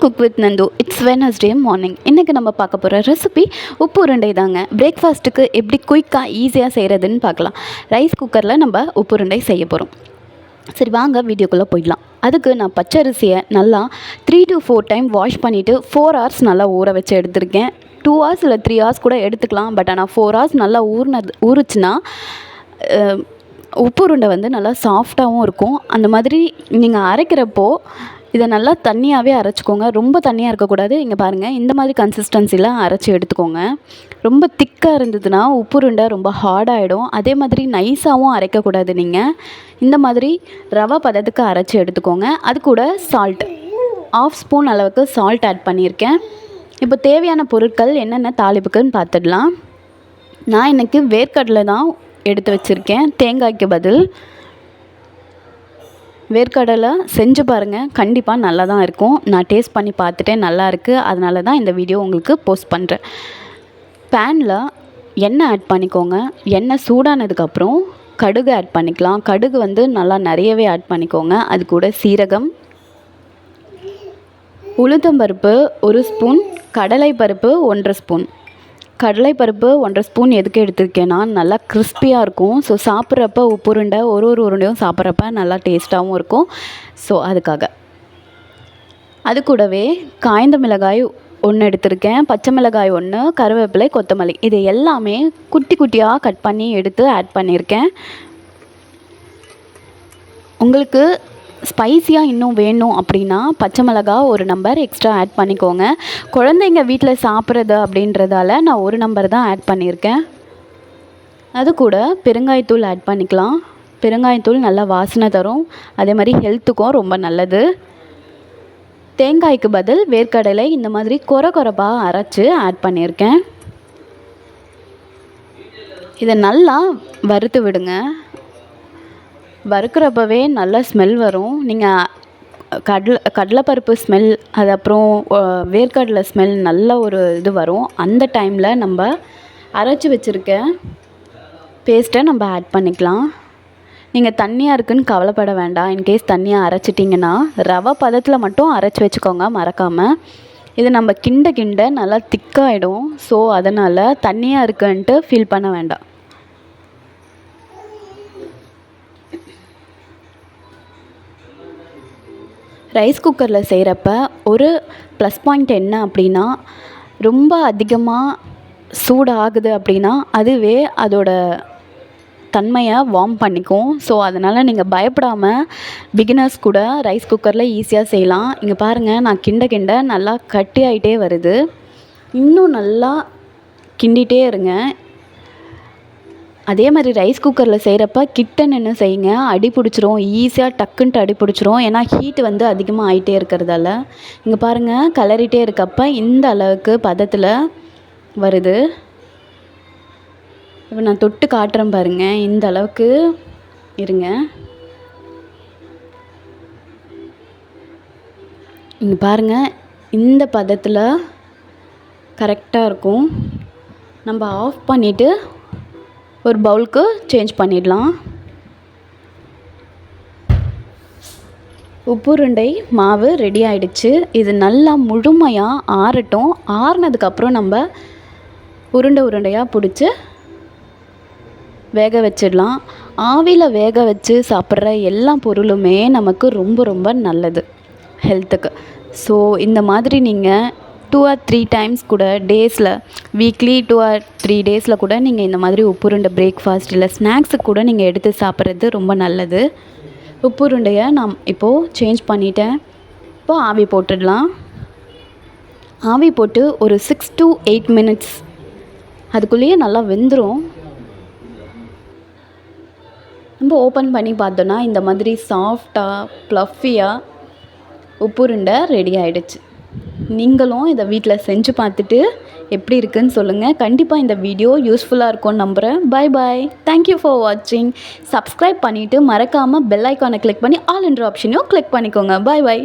Cook with Nandu. It's Wednesday morning. இன்றைக்கி நம்ம பார்க்க போகிற ரெசிபி உப்பு உருண்டை தாங்க. பிரேக்ஃபாஸ்ட்டுக்கு எப்படி குயிக்காக ஈஸியாக செய்கிறதுன்னு பார்க்கலாம். ரைஸ் குக்கரில் நம்ம உப்பு உருண்டை செய்ய போகிறோம். சரி வாங்க வீடியோக்குள்ளே போயிடலாம். அதுக்கு நான் பச்சரிசியை நல்லா 3 to 4 டைம் வாஷ் பண்ணிவிட்டு 4 hours நல்லா ஊற வச்சு எடுத்திருக்கேன். 2 hours இல்லை 3 hours கூட எடுத்துக்கலாம். பட் ஆனால் 4 hours நல்லா ஊறுச்சுன்னா உப்பு உருண்டை வந்து நல்லா சாஃப்டாகவும் இருக்கும். அந்த மாதிரி நீங்கள் அரைக்கிறப்போ இதை நல்லா தண்ணியாகவே அரைச்சிக்கோங்க. ரொம்ப தண்ணியாக இருக்கக்கூடாது. இங்கே பாருங்கள், இந்த மாதிரி கன்சிஸ்டன்சியில் அரைச்சி எடுத்துக்கோங்க. ரொம்ப திக்காக இருந்ததுன்னா உப்பு உருண்டை ரொம்ப ஹார்டாகிடும். அதே மாதிரி நைஸாகவும் அரைக்கக்கூடாது. நீங்கள் இந்த மாதிரி ரவை பதத்துக்கு அரைச்சி எடுத்துக்கோங்க. அது கூட சால்ட் 1/2 ஸ்பூன் அளவுக்கு சால்ட் ஆட் பண்ணியிருக்கேன். இப்போ தேவையான பொருட்கள் என்னென்ன தாளிப்புக்குன்னு பார்த்துடலாம். நான் இன்றைக்கி வேர்க்கடலை தான் எடுத்து வச்சுருக்கேன். தேங்காய்க்கு பதில் வேர்க்கடலை செஞ்சு பாருங்கள், கண்டிப்பாக நல்லா தான் இருக்கும். நான் டேஸ்ட் பண்ணி பார்த்துட்டேன், நல்லா இருக்குது. அதனால தான் இந்த வீடியோ உங்களுக்கு போஸ்ட் பண்ணுறேன். பேனில் எண்ணெய் ஆட் பண்ணிக்கோங்க. எண்ணெய் சூடானதுக்கப்புறம் கடுகு ஆட் பண்ணிக்கலாம். கடுகு வந்து நல்லா நிறையவே ஆட் பண்ணிக்கோங்க. அது கூட சீரகம், உளுத்தம்பருப்பு 1 ஸ்பூன், கடலைப்பருப்பு 1.5 ஸ்பூன். கடலைப்பருப்பு 1.5 ஸ்பூன் எதுக்கு எடுத்திருக்கேன்னா நல்லா கிறிஸ்பியாக இருக்கும். ஸோ சாப்பிட்றப்ப உப்பு உருண்டை ஒரு உருண்டையும் சாப்பிட்றப்ப நல்லா டேஸ்ட்டாகவும் இருக்கும். ஸோ அதுக்காக. அது கூடவே காய்ந்த மிளகாய் 1 எடுத்திருக்கேன், பச்சை மிளகாய் 1, கருவேப்பிலை, கொத்தமல்லி, இது எல்லாமே குட்டி குட்டியாக கட் பண்ணி எடுத்து ஆட் பண்ணியிருக்கேன். உங்களுக்கு ஸ்பைஸியாக இன்னும் வேணும் அப்படின்னா பச்சை மிளகா 1 நம்பர் எக்ஸ்ட்ரா ஆட் பண்ணிக்கோங்க. குழந்தைங்க வீட்டில் சாப்பிட்றது அப்படின்றதால நான் 1 நம்பர் தான் ஆட் பண்ணியிருக்கேன். அது கூட பெருங்காயத்தூள் ஆட் பண்ணிக்கலாம். பெருங்காயத்தூள் நல்லா வாசனை தரும். அதே மாதிரி ஹெல்த்துக்கும் ரொம்ப நல்லது. தேங்காய்க்கு பதில் வேர்க்கடலை இந்த மாதிரி கொரப்பாக அரைச்சி ஆட் பண்ணியிருக்கேன். இதை நல்லா வறுத்து விடுங்க. வறுக்கிறப்பவே நல்ல ஸ்மெல் வரும். நீங்கள் கடலைப்பருப்பு ஸ்மெல், அது அப்புறம் வேர்க்கடலை ஸ்மெல் நல்ல ஒரு இது வரும். அந்த டைமில் நம்ம அரைச்சி வச்சுருக்க பேஸ்ட்டை நம்ம ஆட் பண்ணிக்கலாம். நீங்கள் தண்ணியாக இருக்குதுன்னு கவலைப்பட வேண்டாம். இன்கேஸ் தண்ணியாக அரைச்சிட்டிங்கன்னா ரவை பதத்தில் மட்டும் அரைச்சி வச்சுக்கோங்க மறக்காமல். இது நம்ம கிண்ட நல்லா திக்காகிடும். ஸோ அதனால் தண்ணியாக இருக்குன்ட்டு ஃபீல் பண்ண வேண்டாம். ரைஸ் குக்கரில் செய்கிறப்ப ஒரு ப்ளஸ் பாயிண்ட் என்ன அப்படின்னா, ரொம்ப அதிகமாக சூடாகுது அப்படின்னா அதுவே அதோட தன்மையை வார்ம் பண்ணிக்கும். ஸோ அதனால் நீங்கள் பயப்படாமல் பிகினர்ஸ் கூட ரைஸ் குக்கரில் ஈஸியாக செய்யலாம். இங்கே பாருங்கள், நான் கிண்ட நல்லா கட்டி ஆகிட்டே வருது. இன்னும் நல்லா கிண்டிகிட்டே இருங்க. அதே மாதிரி ரைஸ் குக்கரில் செய்கிறப்ப கிட்ட நின்று செய்யுங்க. அடி பிடிச்சிரும், ஈஸியாக டக்குன்ட்டு அடி பிடிச்சிரும். ஏன்னா ஹீட் வந்து அதிகமாக ஆகிட்டே இருக்கிறதால. இங்கே பாருங்கள், கிளறிட்டே இருக்கப்போ இந்த அளவுக்கு பதத்தில் வருது. இப்போ நான் தொட்டு காட்டுறேன் பாருங்கள், இந்த அளவுக்கு இருங்க. இங்கே பாருங்கள், இந்த பதத்தில் கரெக்டாக இருக்கும். நம்ம ஆஃப் பண்ணிவிட்டு ஒரு பவுலுக்கு சேஞ்ச் பண்ணிடலாம். உப்பு உருண்டை மாவு ரெடி ஆகிடுச்சு. இது நல்லா முழுமையாக ஆறட்டும். ஆறுனதுக்கப்புறம் நம்ம உருண்டையாக பிடிச்சி வேக வச்சிடலாம். ஆவியில் வேக வச்சு சாப்பிட்ற எல்லா பொருளுமே நமக்கு ரொம்ப நல்லது ஹெல்த்துக்கு. ஸோ இந்த மாதிரி நீங்கள் 2 or 3 டைம்ஸ் கூட டேஸில், வீக்லி 2 or 3 டேஸில் கூட நீங்கள் இந்த மாதிரி உப்பு உருண்டை பிரேக்ஃபாஸ்ட் இல்லை ஸ்நாக்ஸுக்கு கூட நீங்கள் எடுத்து சாப்பிட்றது ரொம்ப நல்லது. உப்பு உருண்டையை நான் இப்போது சேஞ்ச் பண்ணிட்டேன். இப்போது ஆவி போட்டுடலாம். ஆவி போட்டு ஒரு 6 to 8 minutes அதுக்குள்ளேயே நல்லா வெந்துடும். நம்ம ஓப்பன் பண்ணி பார்த்தோன்னா இந்த மாதிரி சாஃப்டாக ப்ளஃபியாக உப்பு உருண்டை ரெடி ஆகிடுச்சு. நீங்களும் இதை வீட்டில் செஞ்சு பார்த்துட்டு எப்படி இருக்குன்னு சொல்லுங்கள். கண்டிப்பாக இந்த வீடியோ யூஸ்ஃபுல்லாக இருக்கும்னு நம்புகிறேன். பாய். தேங்க்யூ ஃபார் வாட்சிங். சப்ஸ்கிரைப் பண்ணிவிட்டு மறக்காமல் பெல் ஐக்கானை கிளிக் பண்ணி ஆல் என்ற ஆப்ஷனையும் கிளிக் பண்ணிக்கோங்க. பாய்.